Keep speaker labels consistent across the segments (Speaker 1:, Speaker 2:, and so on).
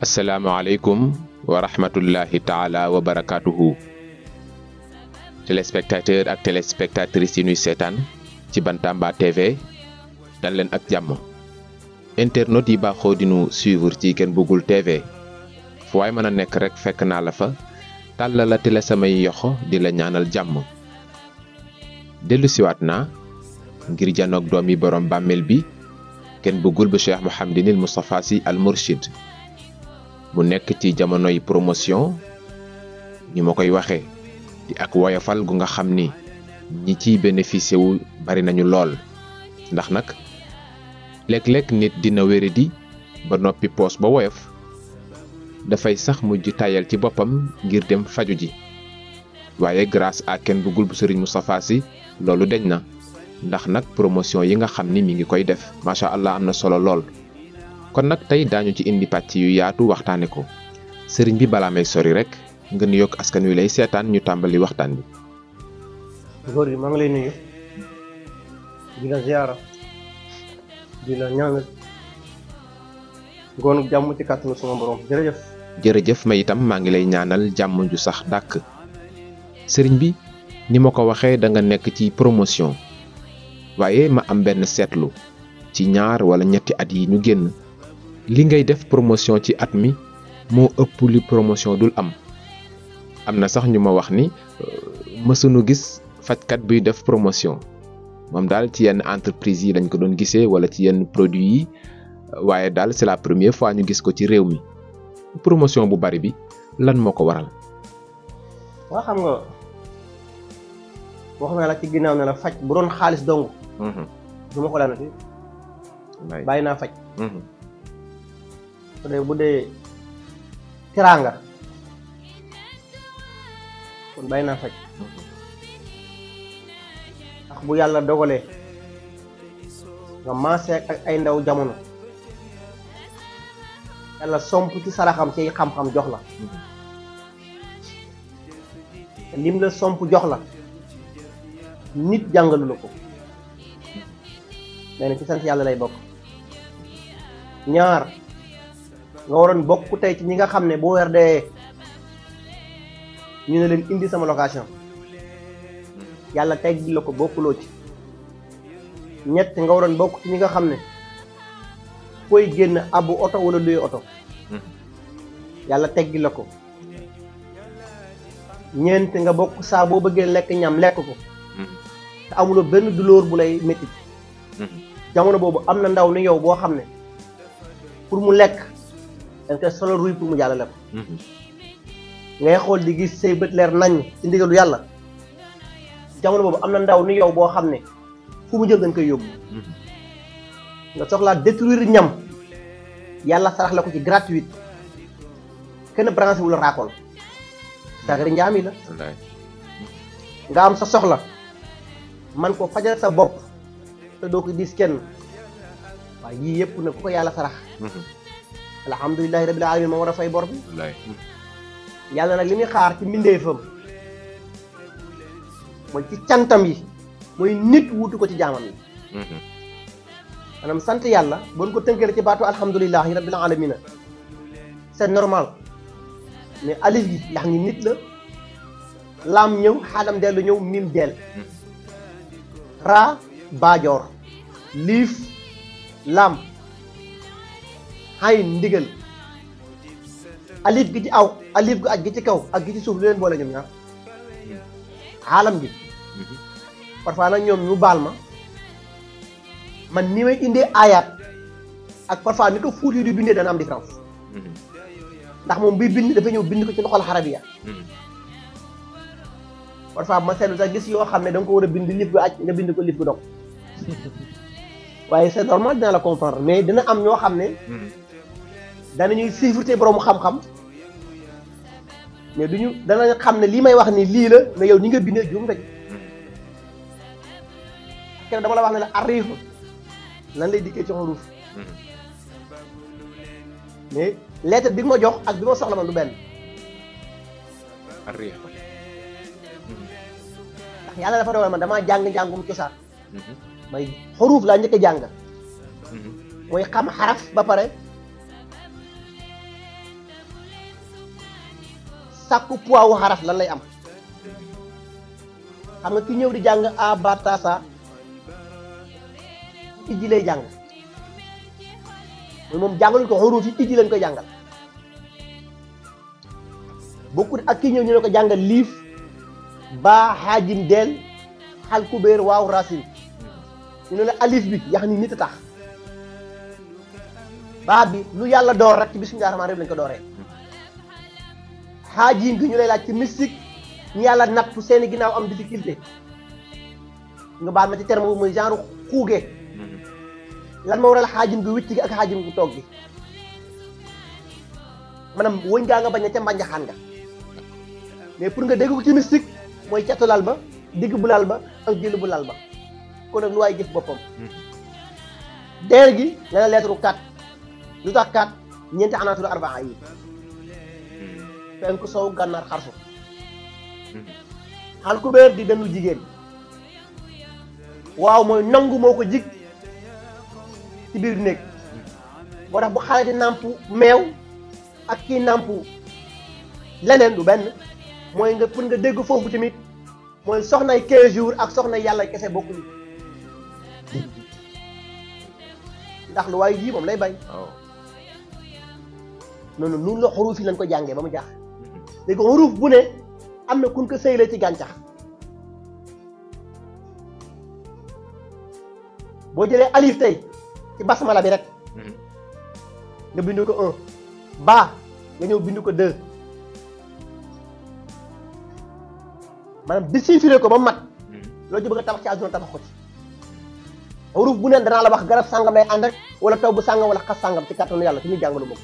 Speaker 1: asalaamaaleykum wa rahmatullahi taala wa barakatuhu téléspectateur ak téléspectatrices yi ñuy seetaan ci Bantamba TV dal leen ak jàmm internautes yi baaxoo di nu suivre ci Ken Bougoul TV fu waay mën a nekk rek fekk naa la fa tàllal la tele samay yoxo di la ñaanal jàmm dellu siwaat naa ngir janoog doomi borom bàmmeel bi Ken Bougoul bu Cheikh Mouhamadinil Moustapha Sy Al Mourchid mu nekk ci jamonoy promotion ñu ma koy waxee di ak woyofal gu nga xam ni ñi ciy bénéficié wu bari nañu lool ndax nag léeg-léeg nit dina wéradi ba noppi poos ba woyof dafay sax mujj tayal ci boppam ngir dem faju ji waaye grâce à Ken Bougoul bu Serigne Moustapha Sy loolu deñ na ndax nag promotion yi nga xam ni mi ngi koy def macha allah am na solo lool. kon nag tey daañu ci indi pàcc yu yaatu waxtaane ko sëriñ bi balaa may sori rek nga nuyoog askan wi lay seetaan ñu tàmbali waxtaan bi.
Speaker 2: góor gi maa ngi lay nuyu di la ziara di la ñaanal ngoonu jàmm ci kàttanu sama borom jërëjëf.
Speaker 1: jërëjëf ma itam maa ngi lay ñaanal jàmm ju sax dàkk sëriñ bi ni ma ko waxee da nga nekk ci promotion waaye ma am benn seetlu ci ñaar wala ñetti at yi ñu génn. li ngay def promotion ci at mi moo ëpp li promotion dul am na sax ñu ma wax ni mësuñu gis fajkat buy def promotion moom daal ci yenn entreprise yi lañ ko doon gisee wala ci yenn produit yi waaye daal c'est la première fois ñu gis ko ci réew mi promotion bu bari bi lan moo ko waral.
Speaker 2: waa xam nga wax naa la ci ginnaaw ne la faj bu doon xaalis dong. du ma ko laanati. bàyyi naa faj. bu dee teraanga kon bàyyi naa faj ndax bu yàlla dogalee nga maasee ak ay ndaw jamono yàlla somp ci saraxam ci xam-xam jox la lim la somp jox la nit jàngalu la ko nee na ci sant yàlla lay bokk. ñaar nga waroon bokk tey ci ñi nga xam ne boo weer dee ñu ne leen indi sama location yàlla teggi la ko bokkuloo ci. ñett nga waroon bokk ci ñi nga xam ne koy génn abu oto wala luy oto yàlla teggi la ko. ñeent nga bokk saa boo bëggee lekk ñam lekk ko te amuloo benn douleur bu lay métti jamono boobu am na ndaw ni yow boo xam ne pour mu lekk da nga koy solo ruy pour mu jàllale ko ngay xool di gis say bët leer nañ ci ndigalu yàlla jamono boobu am na ndaw ni yow boo xam ne fu mu jël dañ koy yóbbu nga soxlaa détruire ñam yàlla sarax la ko ci gratuite kenn branché wu la raakool sagari njaami la nga am sa soxla man ko fajal sa bopp te doo ko diis kenn waaye yii yëpp nag ku ko yàlla sarax alhamdulilahi rabbil alamin ma war a fay bor bi yàlla nag li muy xaar ci mbindeefam mooy ci cantam yi mooy nit wutu ko ci jaamam yi maanaam sant yàlla bon ko tënkale ci baatu alhamdulilahi rabbil alamin c'est normal mais alif gi ndax ni nit la laam ñëw xaalam dellu ñëw mim del raa baajoor liif laam xay ndigal alif gi ci aw alif gu aj gi ci kaw ak gi ci suuf lu leen boole ñoom ñaar xaalam gi parfois nag ñoom ñu baal ma man ni may indee aayaat ak parfois ni ko fuut yi di bindee dana am différence ndax moom buy bind dafa ñëw bind ko ci loxol xarabiya parfois ma seetlu sax gis yoo xam ne da nga ko war a bind lif gu aj nga bind ko lif gu dog waaye c'est normal dina la comprendre mais dina am ñoo xam ne danañuy siifurte borom xam-xam mais duñu danañ xam ne lii may wax ni lii la mais yow ni nga bindee juum rek kenn dama la wax ne la arriif lan lay dikkee ci xuruuf mais lettre bi ma jox ak bi ma soxla man du benn
Speaker 1: arriif
Speaker 2: ndax yàlla dafa dogal man damaa jàng njàngum cosaan may xuruf laa njëkk a jàng mooy xam xaraf ba pare sàkku poids wu xaraf lan lay am xam nga ki ñëw di jàng a ba ta sa ijji lay jàng moom jàngaluñ ko xuruf yi ijji lañ koy jàngal bokkut ak ki ñëw ñu ne ko jàngal liif ba xaajim deel xal kubéer waaw racine ñu ne la alif bi yax ni nit a tax baa bi lu yàlla door rek ci bismillaahi rahmaani rahiim lañ ko dooree xaajim gi ñu lay laaj ci mystique ñu yàlla natt seeni ginnaaw am difficulté nga baal ma ci terme bu muy genre xuuge lan moo waral xaajim gi wicc gi ak xaajim gi toog gi maanaam wëñ gaa nga bañ a ca mbanjaxaan nga mais pour nga dégg ko ci mystique mooy catu lal ba digg bu lal ba ak jël bu lal ba kon nag lu waay jëf boppam deer gi nga ne lettre 4 lu tax 4 ñeenti anaaturu arbaa yi penku sow gànnaar xarfu xal kubéer di dënnu jigéen waaw mooy nangu moo ko jig ci biir néeg moo tax bu xale di nàmpu meew ak kii nàmpu leneen du benn mooy nga pour nga dégg foofu tamit mooy soxnay 15 jours ak soxnay yàlla kese bokkuñu ndax lu waaye ji moom lay bay noonu nun la xuruuf yi lañ ko jàngee ba mu jaax léegi xuruuf bu ne am na kun ko sëyle ci gàncax boo jëlee alif tey ci basmala bi rek nga bindu ko 1 ba nga ñëw bindu ko 2 maanaam déchiffré ko ba mat loo ci bëgg a tabax ci àdduna tabax ko ci xuruuf bu ne danaa la wax garab sàngam lay ànd rek wala taw bu sàngam wala xas sàngam ci kàttanu yàlla ci ñuy jàngalu moom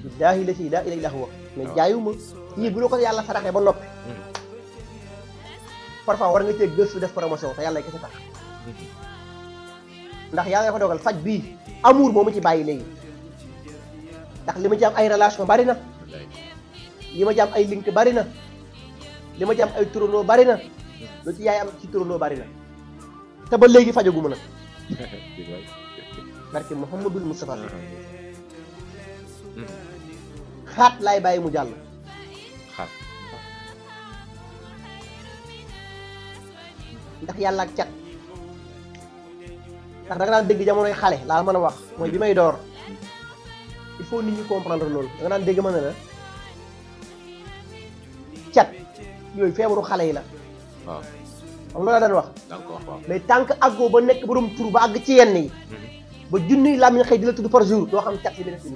Speaker 2: billaahi la si laa ilaaha illa huwa mais jaayuma yii bu la ko yàlla saraxee ba noppi parfois war nga cee gëstu def promotion te yàlla kese tax ndax yàlla dafa dogal faj bii amour moo mu ci bàyyi léegi ndax li ma ci am ay relation bari na li ma ci am ay link bari na li ma ci am ay turandoo bari na lu ci yaay am ci turandoo bari na te ba léegi fajaguma nag barke Muhammadul Mustafa xaat laay bàyyi mu jàll
Speaker 1: xaat
Speaker 2: ndax yàlla ak cat ndax da nga daan dégg jamonoy xale laa mën a wax mooy bi may door il faut nit ñi comprendre loolu da nga daan dégg ma ne la cat yooyu feebaru xale yi la
Speaker 1: waaw
Speaker 2: xam loolu la daan wax
Speaker 1: d'accord waaw
Speaker 2: mais tant que àggoo ba nekk borom tur ba àgg ci yenn yi ba junniy làmmiñ xëy di la tudd par jour doo xam cat yi dina ci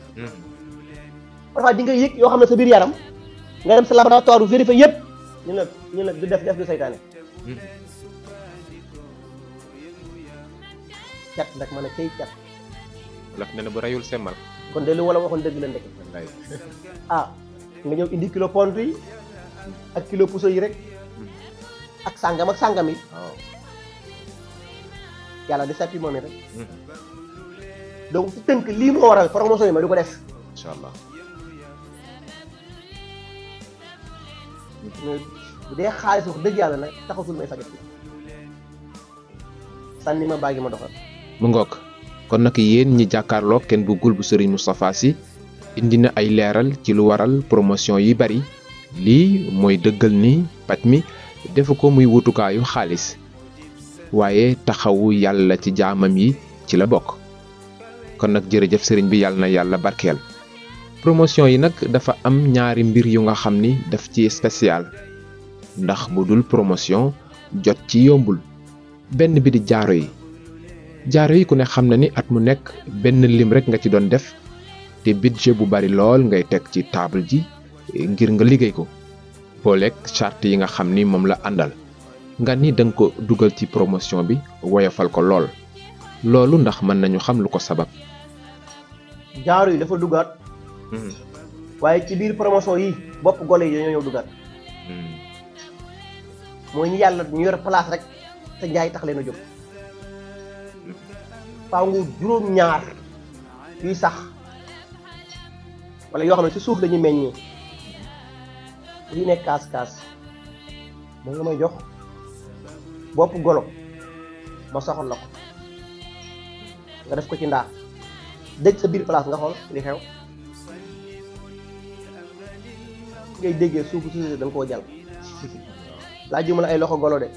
Speaker 2: parfois di nga yëg yoo xam ne sa biir yaram nga dem sa laboratoire bu vérifié yëpp ñu la du def du saytaane cat nag ma ne kay cat
Speaker 1: laf ne na bu rayul semmal
Speaker 2: kon de lu wala waxoon dëgg la ndek ah nga ñëw indi kilo pont yi ak kilo puso yi rek ak sàngam yi
Speaker 1: waaw
Speaker 2: yàlla di sappi moom rek donc ci tënk lii moo waral promotion yi ma du ko def
Speaker 1: incha allah
Speaker 2: bu dee xaalis wax dëgg yàlla nag taxatul may fajat sànni ma baagi ma doxal
Speaker 1: mu ngoog kon nag yéen ñi jàkkaarloo Ken Bougoul bu Serigne Moustapha Sy indi na ay leeral ci lu waral promotion yi bari lii mooy dëggal ni paj mi defu ko muy wutukaayu xaalis waaye taxawu yàlla ci jaamam yi ci la bokk kon nag jërëjëf sëriñ bi yàlla na yàlla barkeel promotion yi nag dafa am ñaari mbir yu nga xam ni daf ci spécial ndax bu dul promotion jot ci yombul benn bi di jaaro yi ku ne xam na ni at mu nekk benn lim rek nga ci doon def te budget bu bari lool ngay teg ci table ji ngir nga liggéey ko booleeg charte yi nga xam ni moom la àndal nga ni danga ko dugal ci promotion bi woyofal ko lool loolu ndax mën nañu xam lu ko sabab.
Speaker 2: jaaro yi dafa duggaat waaye ci biir promotion yi bopp gole yi dañoo ñëw duggaat mooy ñu yàlla ñu yor place rek te njaay tax leen a jóg faaw nga juróom-ñaar yuy sax wala yoo xam ne ci suuf lañuy meññee li nekk kaas moom nga may jox bopp golo ma soxal la ko nga def ko ci ndaa dëj sa biir place nga xool li xew ngay déggee suufu si da nga koo jàll laa jëma la ay loxo golo de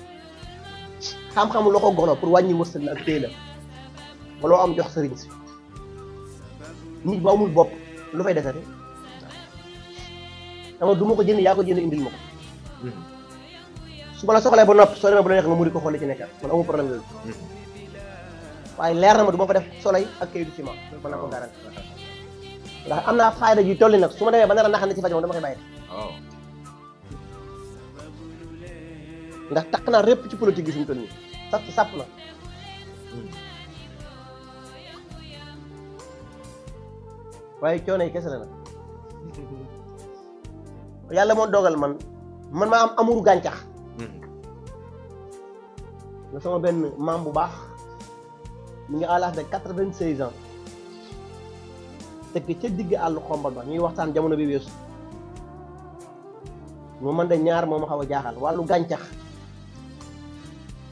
Speaker 2: xam-xamu loxo golo pour wàññi wërsëg la ak téy la ba loo am jox sëriñ si nit bu amul bopp lu fay desati dama du ma ko jënd yaa ko jënd indil ma ko su ma la soxlee ba noppi soo demee ba la neex nga muri ko xool li ci nekkat man amul problème yooyu waaye leer na ma du ma fa def soleil ak kayitu ciment mën naa ko garanti ndax am naa fayda ji tolli nag su ma demee ba nar a naxal ci faj moom dama koy bàyyi ndax takk naa répp ci politique gi fi mu toll nii sàpp sàpp na waaye coono yi kese la nag yàlla moo dogal man maa am amuru gàncax nga sama benn maam bu baax mi ngi à l'âge de 96 ans tekk ca digg àllu xombal ba ñuy waxtaan jamono bi weesu moo man de ñaar moo ma xaw a jaaxal wàllu gàncax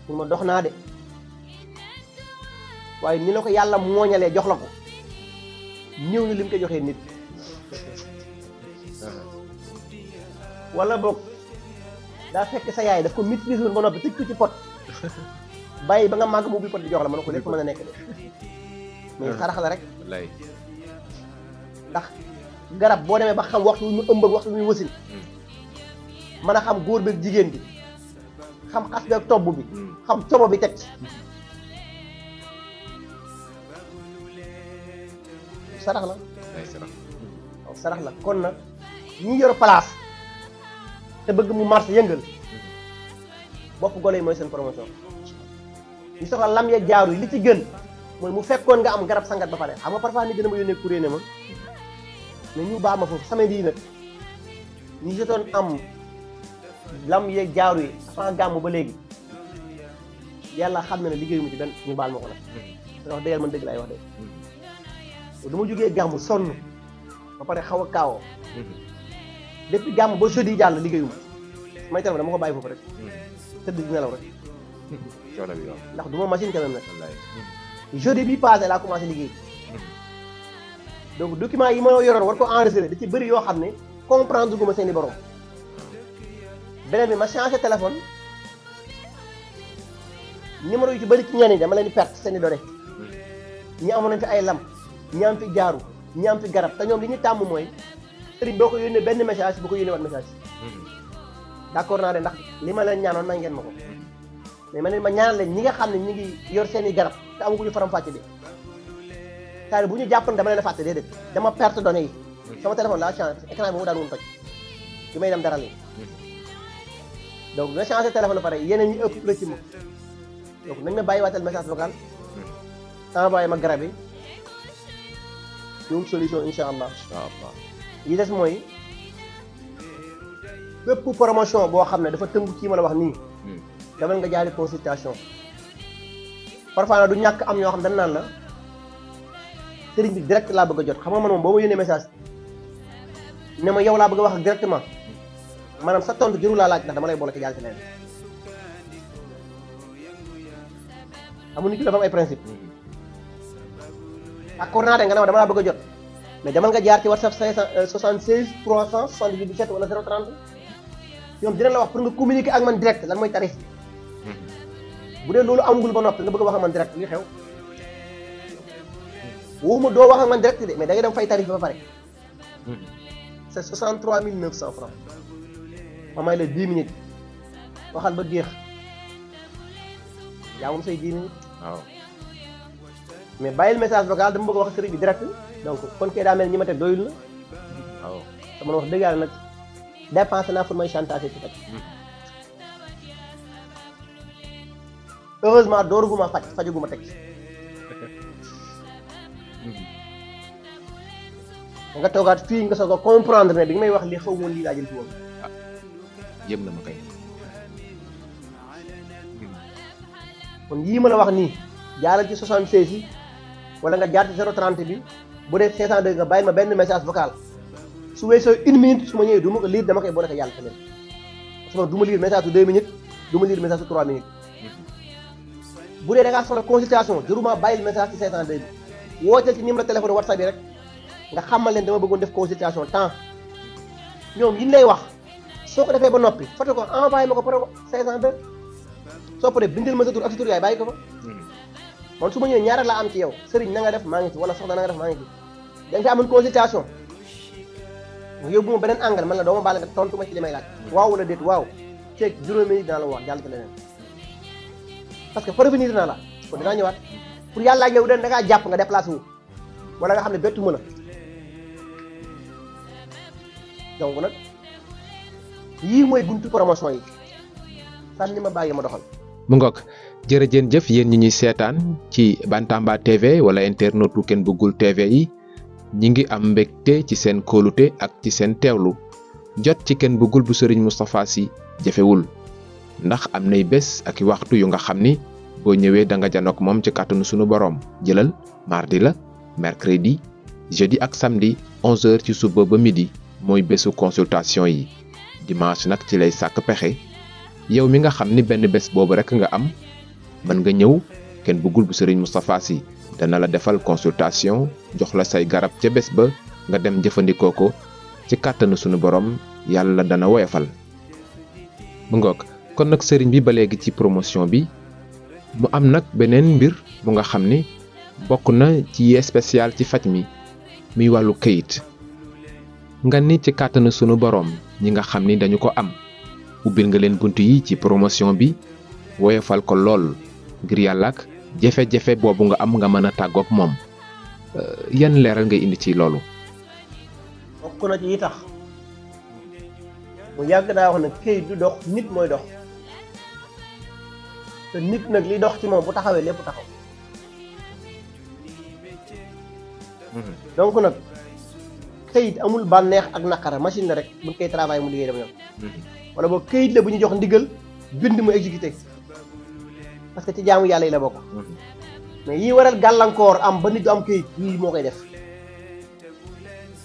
Speaker 2: pour ma dox naa de waaye ni la ko yàlla mooñalee jox la ko ñëw ni li mu koy joxee nit wala boog daa fekk sa yaay daf ko maîtriser woon ba noppi tëj ko ci pot bàyyi ba nga màgg mu bi pot di jox la mën na ko lépp mën a nekk de mais sarax la rek ndax garab boo demee ba xam waxtu wu ñu ëmb ak waxtu wu ñu wasin mën a xam góor beeg jigéen bi xam xas beeg tobb bi xam como bi teg ci sarax la waaw sarax la kon nag ñi yor place te bëgg mu marché yëngal bopp golo yi mooy seen promotion ñu soxla lam ya jaaru yi li ci gën mooy mu fekkoon nga am garab sangat ba pare xam nga parfois nit dina ma yónnee courrier ne ma mais ñu baax ma foofu samedi yi nag ñu jotoon am lam yeeg jaaru yi avant gàmm ba léegi yàlla xam na ne liggéeyu mu ci benn ñu baal ma ko nag te wax dëggal man dëgg laay wax de dama jógee gàmm sonn ba pare xaw a kaawoo depuis gàmm ba jeudi jàll liggéeyu ma may téléphone dama ko bàyyi foofu rek tëdd di nelaw rek ndax du ma machine quand même nag jeudi bi passé laa commencé liggéey donc document yi ma yoroon war ko enregistré da ci bëri yoo xam ne comprendre gu ma seeni borom beneen bi ma changé téléphone numéro yu ci bëri ci ñenn ñi dama leen di perte seeni données ñi amoon nañ fi ay lam ñi am fi jaaru ñi am fi garab te ñoom li ñu tàmm mooy sëriñ boo ko yónnee benn message bu ko yónnee wat message d'accord naa de ndax li ma leen ñaanoon nañ ngeen ma ko mais ma ne ma ñaanal leen ñi nga xam ne ñi ngi yor seeni garab te amaguñu faram fàcce bi c'est-à-dire bu ñu jàpp ne dama leen a fàtte déedéet dama perte données yi sama téléphone laa changé écran bi mu daan woon toj bi may dem dara lii donc nga changé téléphone pare yeneen ñi ëpp la ci moom donc nañ ma bàyyi waatal message vocal envoyé ma garab yi ñoom solution incha allah yi des mooy bépp promotion boo xam ne dafa tëngu ci ma la wax nii demal nga jaari consultation parfois nag du ñàkk am ñoo xam dañ naan la sëriñ bi direct laa bëgg a jot xam nga man moom boo ma yónnee message ne ma yow laa bëgg a wax ak directement maanaam sa tontu jëru laa laaj ndax dama lay boole ci jàll ci leneen amul nit ki dafa am ay principe d'accord naa de nga ne ma dama laa bëgg a jot mais demal nga jaar ci WhatsApp 576 378 17 wala 030 ñoom dina la wax pour nga communiquer ak man direct lan mooy tarif bu dee loolu amagul ba noppi nga bëgg a wax ak man direct li xew waxuma doo wax ak man direct de mais da ngay dem fay tarif ba pare c'est 63 900 francs ma may la 10 minutes waxal ba géex yaa moom say 10 minutes
Speaker 1: waaw
Speaker 2: mais bàyyil message vocal dama bëgg a wax sëriñ bi direct donc kon kay daa mel ñi ma teg doyul na
Speaker 1: waaw
Speaker 2: te man wax dëgg yàlla nag dépensé naa pour may chantage ci faj heureusement dooruguma faj fajuguma teg nga toogaat fii nga soog a comprendre ne bi nga may wax li xaw moon lii laa jël ci woon
Speaker 1: jëm na ma kay
Speaker 2: kon yii ma la wax nii jaaral ci 76 yi wala nga jaar ci 030 bi bu dee 502 nga bàyyil ma benn message vocal su weesoo 1 minute su ma ñëwee du ma ko lire dama koy boole ko yàlla tamit parce que du ma lire message su 2 minutes du ma lire message su 3 minutes bu dee da ngaa soxla consultation jëruma bàyyil message ci 502 bi wooteel ci numéro téléphone WhatsApp bi rek nga xamal leen dama bëggoon def consultation temps ñoom yi lay wax soo ko defee ba noppi foto ko envoyé ma ko par 502 soo paree bindil ma sa tur ak sa tur yaay bàyyi ko fa man su ma ñëwee ñaar laa am ci yow sëriñ na nga def maa ngi ci wala soxna na nga def maa ngi ci da nga fi amoon consultation nga yóbbu ma beneen angle man la doo ma baal nga tontu ma ci li may laaj waaw wala déet waaw ceeg juróomi minute dinaa la wax jàll ci leneen parce que prévenir naa la kon dinaa ñëwaat pour yàlla ak yow da ngaa jàpp nga déplacé wu wala nga xam ne bettu ma la donc nag yii mooy buntu promotion yi sànni ma bàyyi ma doxal.
Speaker 1: mu ngoog jërëjeen jëf yéen ñi ñuy seetaan ci Bantamba TV wala internetu Ken Bugul TV yi ñi ngi am mbégte ci seen kóolute ak ci seen teewlu jot ci Ken Bugul bu Serigne Moustapha Sy jafewul ndax am nay bés ak waxtu yu nga xam ni boo ñëwee da nga janook moom ci kàttanu sunu borom jëlal mardi la mercredi jeudi ak samedi 11h ci suba ba midi mooy bésu consultation yi dimanche nag ci lay sàkk pexe yow mi nga xam ni benn bés boobu rek nga am mën nga ñëw Ken Bugul bu Serigne Moustapha Sy dana la defal consultation jox la say garab ca bés ba nga dem jëfandikoo ko ci kàttanu sunu borom yàlla dana woyofal mu ngoog kon nag sëriñ bi ba léegi ci promotion bi mu am nag beneen mbir bu nga xam ni bokk na ci yee spécial ci faj mi muy wàllu këyit nga ni ci kàttanu sunu borom ñi nga xam ni dañu ko am ubbil nga leen bunt yi ci promotion bi woyofal ko lool ngir yàlla ak jafe-jafe boobu nga am nga mën a tàggoog moom yan leeral nga indi ci loolu.
Speaker 2: bokk na ci yi tax mu yàgg daa wax ne këyit du dox nit mooy dox te nit nag li dox ci moom bu taxawee lépp taxaw donc nag këyit amul bànneex ak naqara machine la rek buñ koy travail mu liggéey dama yoon wala boo këyit la bu ñu jox ndigal bind mu exécuté parce que ci jaamu yàlla yi la bokk mais yii waral gàllankoor am ba nit du am këyit yii moo koy def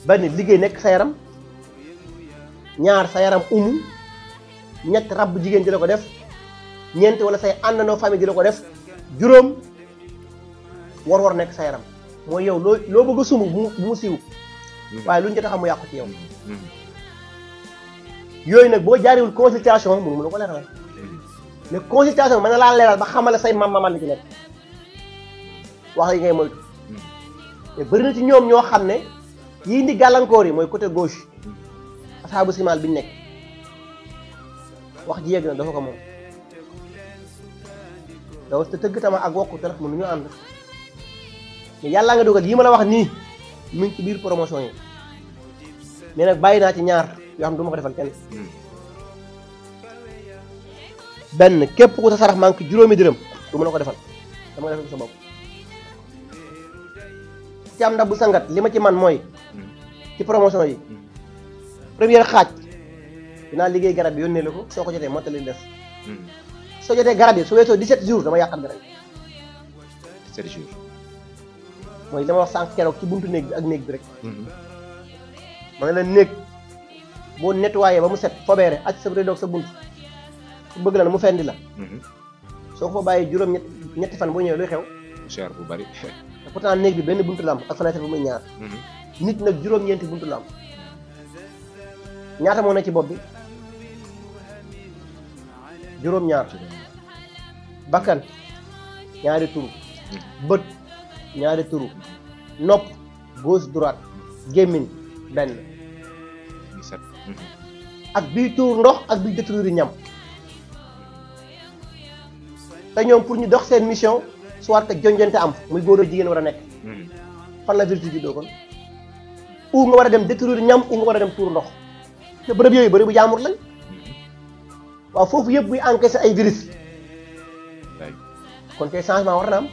Speaker 2: ba nit liggéey nekk sa yaram ñaar sa yaram ñett rab jigéen di la ko def ñeent wala say àndandoo famille di la ko def juróom war nekk sa yaram mooy yow loo bëgg a sumb bu mu siiw waaye lu ñu jot a xam mu yàqu ci yow yooyu nag boo jaariwul consultation mënu mu la ko leeral mais consultation mën na laa leeral ba xamale say mam-maman li ci nekk wax yi ngay moytu mais bëri na ci ñoom ñoo xam ne yii indi gàllankoor yi mooy côté gauche asaabu simal bi ñu nekk wax ji yegg na dafa ko moom daw te tëgg tama ak wokku telef mënu ñu ànd mais yàllaa nga dogal yi ma la wax nii mu ngi ci biir promotion yi mais nag bàyyi naa ci ñaar yoo xam ne du ma ko defal kenn benn képp ku sa sarax manque juróomi dërëm du ma la ko defal dama nga defal sa bopp ci am ndax bu sangat li ma ci man mooy ci promotion yi première xaaj dinaa liggéey garab yi yónnee la ko soo ko jotee mottali li des soo jotee garab yi su weesoo 17 jours dama yàqat garab yi
Speaker 1: 17 jours
Speaker 2: mooy dama wax sànq keroog ci buntu néeg bi ak néeg bi rek ma ne la néeg boo nettoyé ba mu set fobeere ak sa rideau sa bunt su bëgg la na mu fendi la soo ko fa bàyyi juróom ñetti fan boo ñëwee luy xew
Speaker 1: cher bu bari
Speaker 2: te pourtant néeg bi benn buntu la am ak fenêtre bu muy ñaar nit nag juróom-ñeenti buntu la am ñaata moo ne ci bopp bi juróom-ñaar bakkan ñaari turu bët ñaari turu nopp gauche droite gémmiñ benn ak bii tuur ndox ak bii détruire ñam te ñoom pour ñu dox seen mission soit que jonjante am muy góor ak jigéen war a nekk fan la vertu juddoo kon u nga war a dem détruire ñam u nga war a dem tuur ndox te bërëb yooyu bërëb bu jaamur lañ waaw foofu yëpp buy encaissé ay virus kon kay changement war na am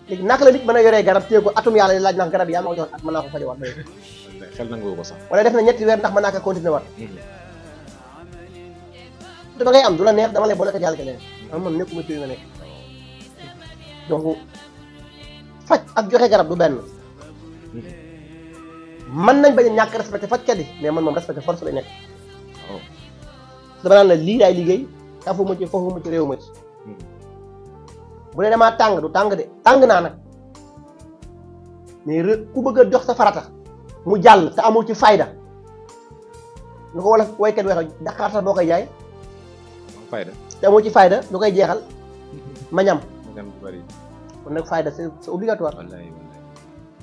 Speaker 2: léegi naka la nit mën a yoree garab téye ko atum yàlla laaj ndax garab yi yaa ma ko joxoon at mën naa ko faje waat
Speaker 1: xel nangu ko sax
Speaker 2: wala def na ñetti weer ndax mën naa ko continuer waat dama ngay am du la neex dama lay boole ko yàlla ke leen man nekkuma ci nga nekk donc faj ak joxe garab du benn mën nañ bañ a ñàkk respecté fajkat yi mais man moom respecté force lay nekk dama naan la lii laay liggéey foofu ma ci réew ma ci bu dee damaa tàng du tàng de tàng naa nag mais ku bëgg a jox sa farata mu jàll te amul ci fayda lu ko wala waykat waxee Dakar sax boo koy jaay
Speaker 1: fayda
Speaker 2: te amul ci fayda lu koy jeexal ma ñam
Speaker 1: ñam bu bari
Speaker 2: kon nag fayda c'est obligatoire
Speaker 1: wallahi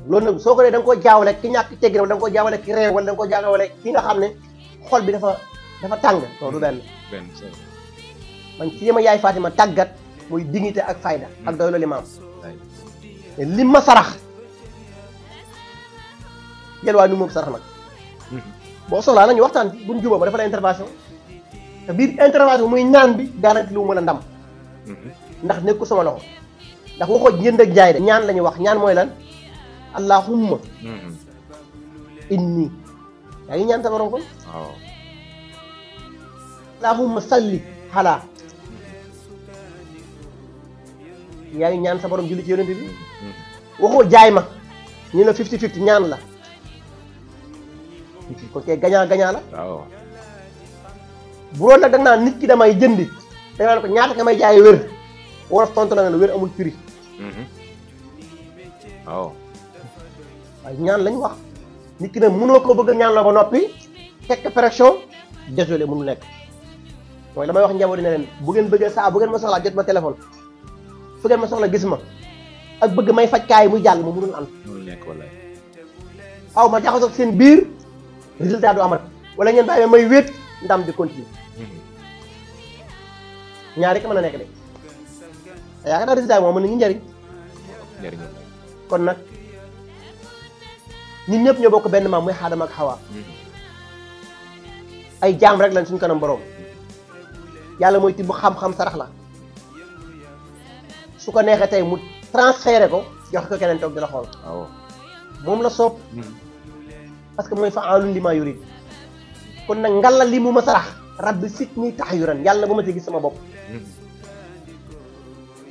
Speaker 2: loolu nag soo ko dee da nga ko jaawale ki ñàkk teggin wala da nga ko jaawale ki réew wala da nga ko jaawale ki nga xam ne xol bi dafa tàng loolu du benn man ci ma yaay Fatima tàggat muy dignité ak fayda ak doy loolu maam lim ma sarax jël waa nu moom sarax nag boo soxlaa nañu waxtaan buñ jubóo ma dafa la intervention te biir intervention muy ñaan bi garanti lu mën a ndam ndax nekku sama loxo ndax waxoo jënd ak jaay de ñaan la ñuy wax ñaan mooy lan allahumma inni yaa ngi ñaan sa borom kon
Speaker 1: waaw
Speaker 2: allahumma salli ala yaa ngi ñaan sa borom julli ci yonent bi waxoo jaay ma ñu la 50-50 ñaan la kon kay gagnant gagnant la
Speaker 1: waaw
Speaker 2: bu doon nag da nga naan nit ki damay jëndi da nga naan ko ñaata nga may jaay wér wolof tontu la ne wér amul prix
Speaker 1: waaw
Speaker 2: waaye ñaan lañ wax nit ki nag mënoo ko bëgg ñaan la ba noppi tekk pression désolé mënu nekk mooy damay wax njaboot ne leen bu ngeen bëggee saa bu ngeen ma soxlaa jot ma téléphone fu ngeen ma soxla gis ma ak bëgg may faj kaay muy jàll ma mënul am
Speaker 1: mënul nekk wallaay
Speaker 2: aw ma jaxasoo ak seen biir résultat du amat wala ngeen bàyyi may wéet ndam di continuer ñaari ka mën a nekk de yaakaar naa résultat bi moom mën nañu njëriñ kon nag ñun ñëpp ñoo bokk benn maam muy Aadama ak Hawa ay jaam rek lañ suñ kanam borom yàlla mooy tibb xam-xam sarax la su ko neexee tey mu transféré ko jox ko keneen toog di la xool
Speaker 1: waaw
Speaker 2: moom la soob parce que mooy fa'aalun limaa yurid kon nag ngalla li mu ma sarax rabbi zidnii tahyuran yàlla ba ma ci gis sama bopp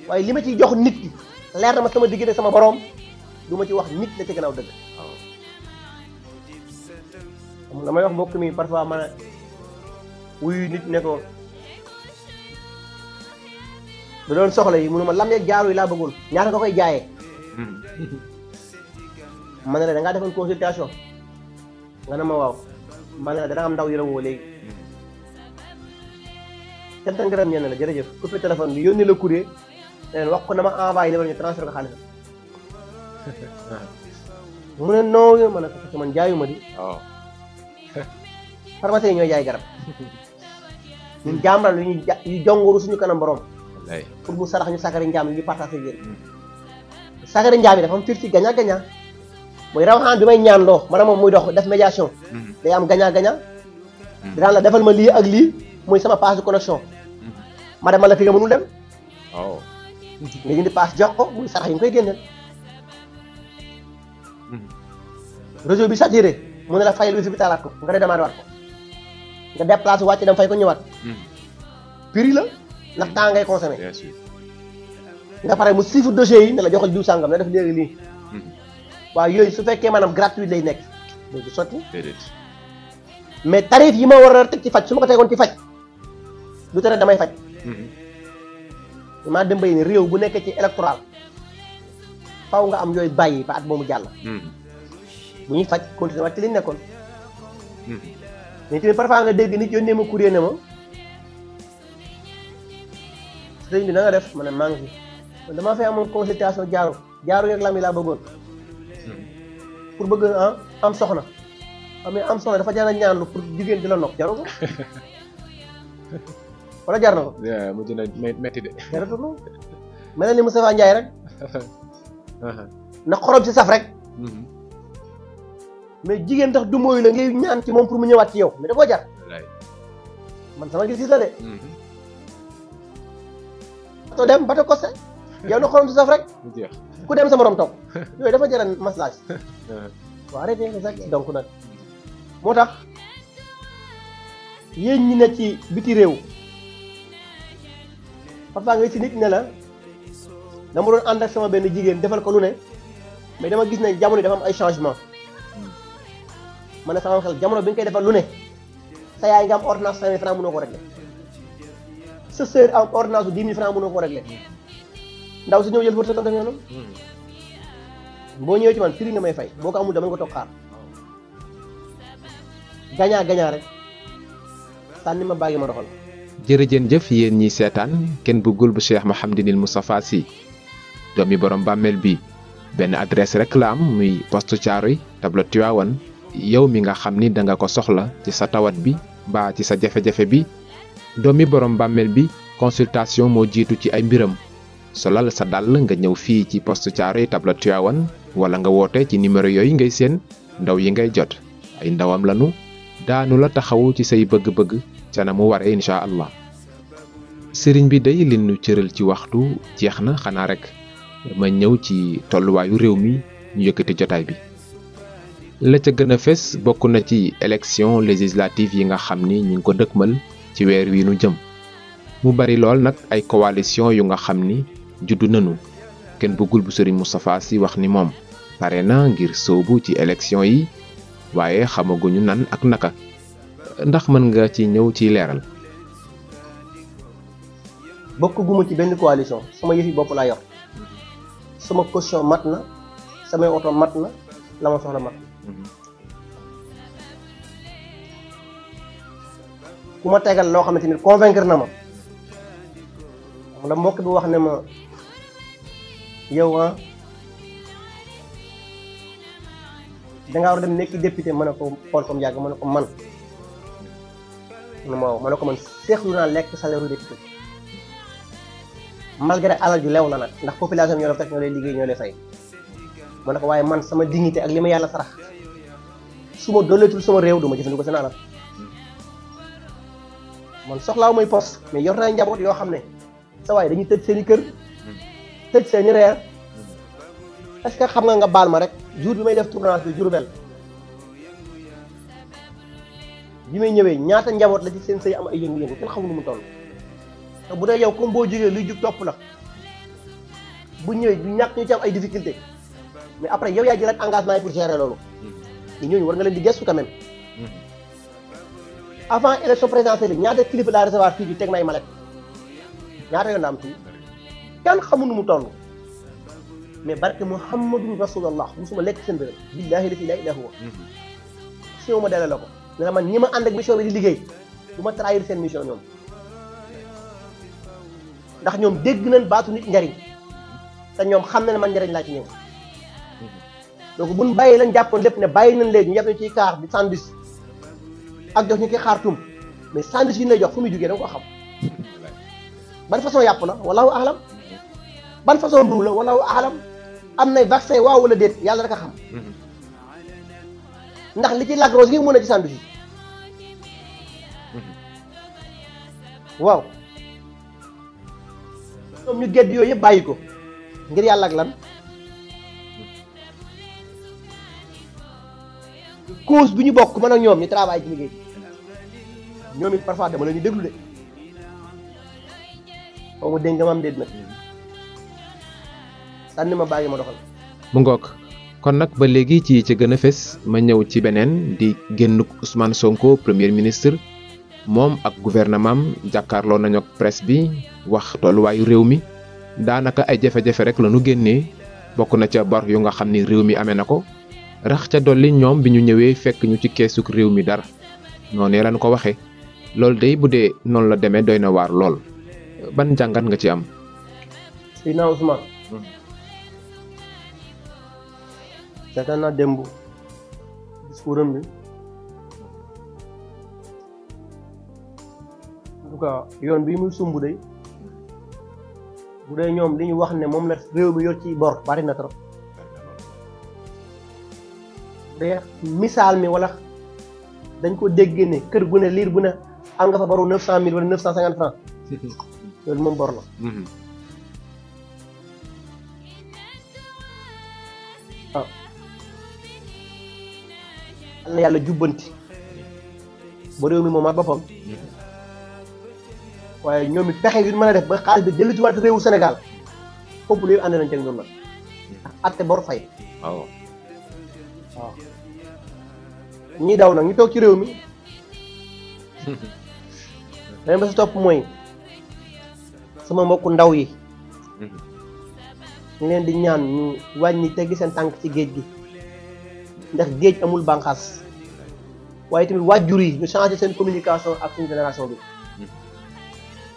Speaker 2: waaye li ma ciy jox nit ki leer na ma sama diggante sama borom du ma ci wax nit la ci gannaaw dëgg waaw damay wax mbokk mi parfois ma wuyu nit ne ko da doon soxla yi mënu ma lam yeeg jaaru yi laa bëggul ñaata nga koy jaayee ma ne la da ngaa defoon consultation nga ne ma waaw ma ne la dana am ndaw yore woo léegi cant ak ngërëm ñenn la jërëjëf coupé téléphone bi yónni la courrier ne wax ko na ma envoyé numéro ñu transfert ko xaalis mu ne non ma ne ko parce que man jaayuma di
Speaker 1: waaw
Speaker 2: pharmacie yi ñooy jaay garab ñun jàmbral yu jonguru suñu kanam borom pour mu sarax ñu sakari njaam yi ñu partagé yéen sakari njaam yi dafa am fir ci gagnant gagnant mooy rawaxaan bi may ñaan loo man moom muy dox def médiation day am gagnant gagnant dinaan la defal ma lii ak lii muy sama passe de connexion ma dem ma la fi nga mënul dem
Speaker 1: waaw
Speaker 2: nga jëndi passe jox ko muy sarax yi nga koy génneel réseau bi saturé mu ne la fayal wi fi bi taalaat ko nga redémarré waat ko nga déplacé wàcc dem fay ko ñëwaat prix la ndax temps ngay consommé
Speaker 1: bien sûr
Speaker 2: nga pare mu siifut dossier yi ne la joxal diw sàngam na def léegi lii waaw yooyu su fekkee maanaam gratuit lay nekk léegi sotti mais tarif yi ma war a teg ci faj su ma ko tegoon ci faj du tere damay faj maa dem bay ni réew bu nekkee ci électoral faw nga am yooyu bàyyi ba at moomu jàll bu ñuy faj continuer waat ci li ñu nekkoon mais tamit parfois nga dégg nit yónnee ma courrier ne ma sëriñ bi na nga def ma ne maa ngi fi damaa fay amoon consultation jaaru yeeg lam yi laa bëggoon pour bëgg am soxna xam ne am soxna dafa jar a ñaanlu pour jigéen di la nopp jaru ko wala jar na ko
Speaker 1: mujj na metti de
Speaker 2: jaratu ko mel na ni Moustapha Ndiaye rek na xorom si saf rek mais jigéen tax du mooyu la ngay ñaan ci moom pour mu ñëwaat ci yow mais da koo jar man sama gis-gis la de bato dem bato kose yow na xorom si saf rek ku dem sa morom toog yooyu dafa jar a maslage waaw arrêté exact donc nag moo tax yéen ñi ne ci biti réew parfois nga si nit ne la dama doon ànd ak sama benn jigéen defal ko lu ne mais dama gis ne jamono yi dafa am ay changement ma ne sama xel jamono bi nga koy defal lu ne sa yaay nga am ordonnance 5 000 francs mënoo ko régler sa sœur am ordonnance 10 000 francs mënoo ko régler ndaw si ñëw jël wërsëgam def yoonam boo ñëwee ci man firi nga may fay boo ko amul dama nga toog xaar gañaa rek sànni ma baagi ma doxal.
Speaker 1: jërëjëf yéen ñi seetaan kenn bëggul bu Cheikh Mouhamadinil Moustapha Sy doomi borom bàmmeel bi benn adresse rek la am muy poste Thiaroye tableau Tivaouane yow mi nga xam ni da nga ko soxla ci sa tawat bi mbaa ci sa jafe-jafe bi doomi borom bàmmeel bi consultation moo jiitu ci ay mbiram solal sa dàll nga ñëw fii ci poste Thiaroye tableau Tivaouane wala nga woote ci numéro yooyu ngay seen ndaw yi ngay jot ay ndawam lanu daanu la taxawu ci say bëgg-bëgg ca na mu waree incha allah sëriñ bi day li nu cëral ci waxtu jeex na xanaa rek ma ñëw ci tolluwaayu réew mi ñu yëkkati jotaay bi la ca gën a fes bokk na ci élection législative yi nga xam ni ñu ngi ko dëkkmal ci weer wi nu jëm mu bari lool nag ay coalition yu nga xam ni juddu nañu kenn bëggul bu sëriñ Moustapha Sy wax ni moom pare na ngir sóobu ci élection yi waaye xamaguñu nan ak naka ndax mën nga ci ñëw ci leeral.
Speaker 2: bokk guma ci benn coalition sama yëfi bopp laa yor sama caution mat na samay oto mat na la ma soxla mat ku ma tegal loo xamante ni convaincre na ma la mbokk bi wax ne ma yow dangaa war a dem nekk député mën a ko xool comme yàgg mën a ko man ma ne ko man seexlu naa lekk salaire député malgré alal ju lew na nag ndax population ñoo la fekk ñoo lay liggéey ñoo lay fay ma ne ko waaye man sama dignité ak li ma yàlla sarax su ma dooleetul sama réew du ma jëfandikoo seen alal man soxlaaw may poste mais yor naa njaboot yoo xam ne sa waaye dañuy tëj seen i kër tëj seen i reer est-ce que xam nga baal ma rek jour bi may def tournage bi Diourbel bi may ñëwee ñaata njaboot la ci seen sëy am ay yëngu-yëngu kenn xamul nu mu toll te bu dee yow comme boo jógee luy jug topp la bu ñëwee du ñàkk ñu ci am ay difficulté mais après yow yaa jël ak engagement yi pour gérer loolu ñooñu war nga leen di gëstu quand même avant élection présidentielle bi ñaata kilifa laa recevoir fii bi teg may malet ñaata yoon na am fii kenn xamul nu mu toll mais barke Muhammadun Rasulullah musuma lekk seen bërëb billahi la ilaha illa huwa si ma delloo la ko ne la man ñi ma ànd ak mission bi di liggéey du ma trahir seen mission ñoom ndax ñoom dégg nañ baatu nit njariñ te ñoom xam na ne man njariñ laa ci ñëw donc buñ bàyyi lañ jàppoon lépp ne bàyyi nañ léegi ñu yàpp ñu ciy kaar di sandwich ak jox ñu koy xaar tum mais sandwich yi ñu lay jox fu muy jógee da nga ko xam ban façon yàpp la wallahu ahlam ban façon mburu la wallahu ahlam am nay vaccin waaw wala déet yàlla rek a xam ndax li ci lacrose gi mën a ci sandwich yi waaw ñoom ñu gedd yooyu yëpp bàyyi ko ngir yàlla ak lan cause bi ñu bokk man ak ñoom ñu travail ci liggéey ñoom it parfois dama la ñu déglu de xaw ma dégg nga ma am déet nag sànni ma bàyyi ma doxal.
Speaker 1: mu ngoog kon nag ba léegi ci gën a fes ma ñëw ci beneen di génn Ousmane Sonko premier ministre moom ak gouvernement am jàkkaarloo nañu ak presse bi wax tolluwaayu réew mi daanaka ay jafe-jafe rek la ñu génnee bokk na ca bor yu nga xam ni réew mi amee na ko rax ca dolli ñoom bi ñu ñëwee fekk ñu ci keesug réew mi dara noonu lañ ko waxee loolu day bu dee noonu la demee doy na waar lool ban jàngat nga ci am.
Speaker 2: Seydina Ousmane. seetaan naa démb discours am bi en tout cas yoon bii muy sumb day bu dee ñoom li ñu wax ne moom la réew mi yor ci bor bari na trop bu dee misaal mi wala dañ ko dégg ne kër gu ne liir bu ne am nga fa boru 900 000 wala 950 francs loolu moom bor la. waaw. am na yàlla jubbanti ba réew mi moom ak boppam waaye ñoom it pexe yu mën a def ba xaalis bi dellu ci waat réewu Sénégal foofu lu ànd nañ ci ñoom nag ndax atte bor fay.
Speaker 1: waaw.
Speaker 2: waaw ñii daw nag ñu toog ci réew mi dañ ba si topp mooy sama mbokku ndaw yi ñu leen di ñaan ñu wàññi teggi seen tànk ci géej gi ndax géej amul bànqaas waaye tamit waajur yi ñu changé seen communication ak suñu génération bi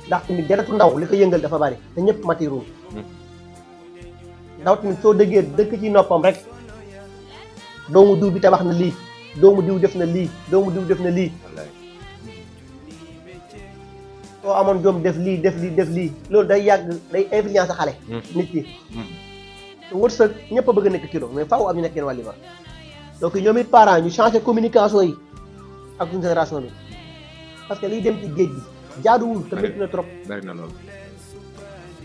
Speaker 2: ndax tamit deretu ndaw li ko yëngal dafa bari te ñëpp matiruñ ndaw tamit soo déggee dëkk ci noppam rek doomu diw bi tabax na lii doomu diw def na lii doomu diw def na lii soo amoon jom def lii def lii loolu day yàgg day influence xale nit ki wërsëg ñëpp a bëgg a nekk kilo mais faaw am ñu nekk genn wàll ba donc ñoom it parents ñu changé communication yi ak suñu génération bi parce que liy dem ci géej gi jaaduwul te métti na trop
Speaker 1: bari na lool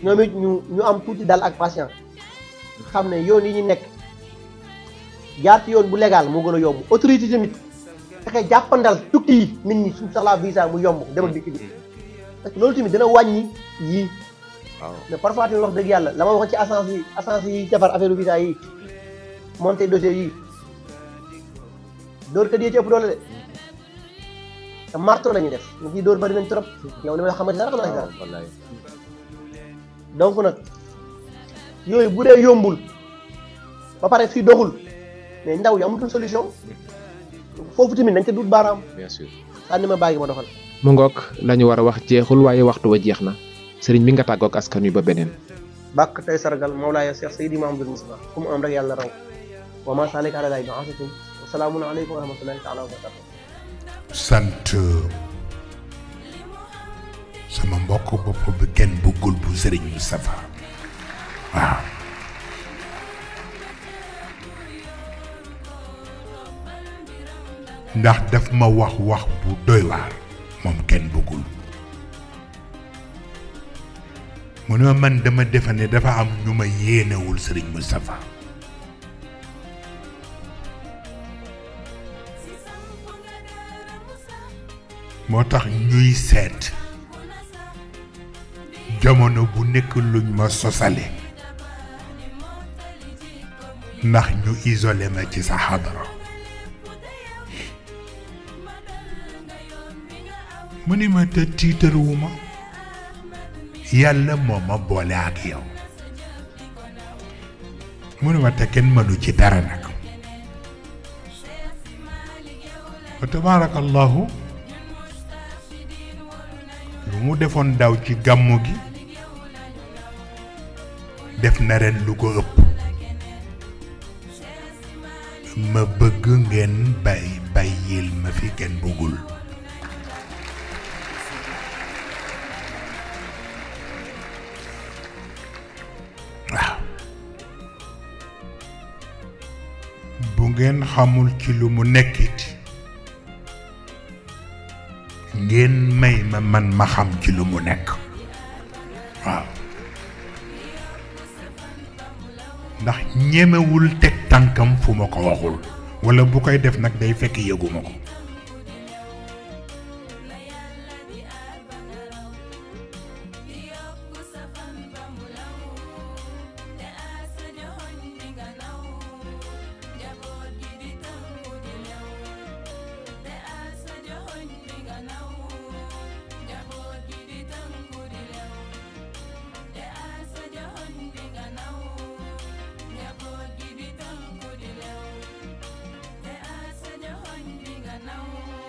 Speaker 2: ñoom it ñu am tuuti dal ak patience xam ne yoon yi ñu nekk jaar ci yoon bu légal moo gën a yomb autorité tamit fexe jàppandal tukki yi nit ñi suñu soxlaa visa mu yomb dem ak dikk bi parce que loolu tamit dina wàññi yii
Speaker 1: waaw
Speaker 2: mais parfois tamit wax dëgg yàlla la ma waxoon ci agence yi defar affaire visa yi monté dossier yi dóor kat yi ci ëpp doole de te marto la ñuy def ñu ciy dóor bari nañ trop yow li may xamante dara xam naa dara donc nag yooyu bu dee yombul ba pare fii doxul mais ndaw yi amatul solution foofu tamit nañ ca dut baaraam
Speaker 1: bien sûr
Speaker 2: sànni ma bàyyi ma doxal
Speaker 1: mu ngoog lañu war a wax jeexul waaye waxtu wa jeex na sëriñ bi nga tàggoog askan wi ba beneen
Speaker 2: bàkk tey sargal Mawlaaya Cheikh Seydi Mahamadou Moustapha ku mu am rek yàlla raw wa ma salik ala lay bi'asikum wa salaamun aleykum wa rahmatullahi taala wa barakatuh
Speaker 3: sant sama mbokk bopp bi kenn bëggul bu sëriñ Moustapha waaw ndax daf ma wax bu doy waar moom kenn bëggul mu ne ma man dama defe ne dafa am ñu ma yéenewul sëriñ Moustapha moo tax ñuy seet jamono bu nekk luñ ma sosale ndax ñu isolé ma ci sa xadara mu ni ma te tiitaruwuma yàlla moo ma boole ak yow mu ni ma te kenn mënu ci dara nag wa tabaarakallahu lu mu defoon daaw ci gàmmu gi def na ren lu ko ëpp ma bëgg ngeen bàyyil ma fi kenn bëggul waaw bu ngeen xamul ci lu mu nekkit ngeen may ma man ma xam ci lu mu nekk waaw ndax ñemewul teg tànkam fu ma ko waxul walla bu koy def nag day fekk yëguma ko
Speaker 4: Now